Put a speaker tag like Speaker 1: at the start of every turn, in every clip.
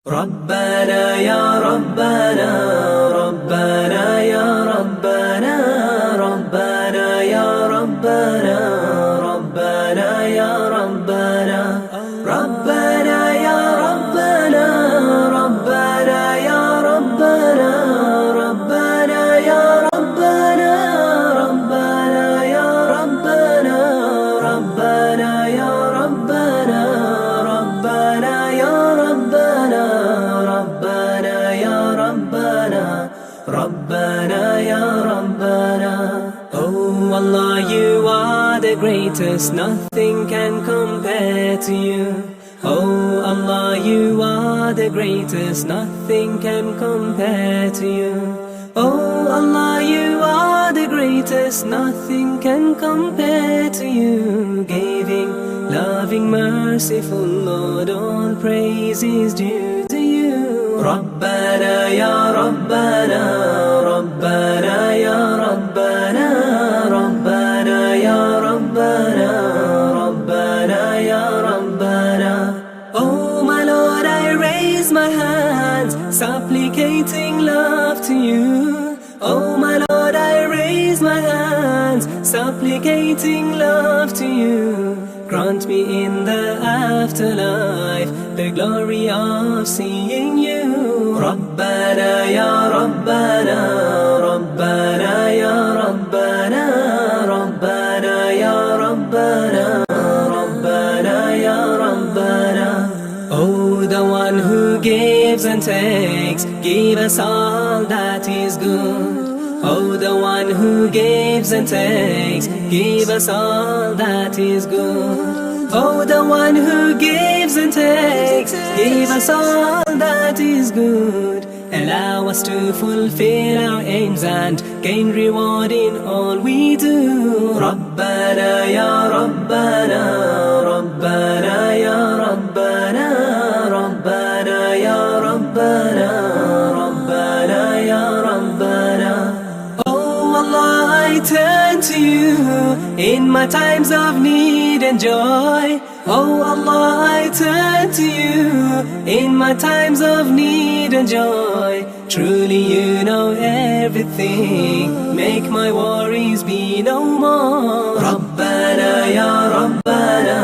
Speaker 1: ربنا يا ربنا ربنا يا ربنا ربنا يا ربنا ربنا يا ربنا ربنا يا ربنا ربنا يا ربنا ربنا يا ربنا ربنا يا ربنا ربنا يا ربنا ربنا يا ربنا ربنا يا ربنا ربنا يا ربنا. Oh Allah, you are the greatest, nothing can compare to you. Oh Allah, you are the greatest, nothing can compare to you. Oh Allah, you are the greatest, nothing can compare to you. Giving, loving, merciful Lord, all praise is due to you. Rabbana ya Rabbana Rabbana ya Rabbana Rabbana ya Rabbana Rabbana ya Rabbana. Oh my Lord, I raise my hands, supplicating love to you. Oh my Lord, I raise my hands, supplicating love to you. Grant me in the afterlife the glory of seeing you. Rabbana ya Rabbana Rabbana ya Rabbana Rabbana ya Rabbana Rabbana ya Rabbana. Oh, the one who gives and takes, give us all that is good. Oh, the one who gives and takes, give us all that is good. Oh, the one who gives and takes, give us all that is good. Allow us to fulfill our aims and gain reward in all we do. Rabbana ya Rabbana Rabbana ya Rabbana Rabbana ya Rabbana Rabbana ya Rabbana. I turn to you in my times of need and joy. Oh Allah, I turn to you in my times of need and joy. Truly you know everything, make my worries be no more. Rabbana ya Rabbana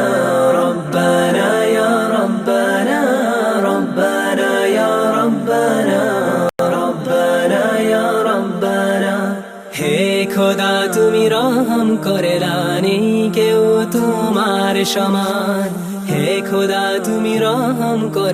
Speaker 1: Rabbana ya Rabbana Rabbana ya Rabbana Rabbana ya Rabbana. হে খোদা তুমি রহম করে নেই কেউ তোমার সমান। হে খোদা তুমি রহম করে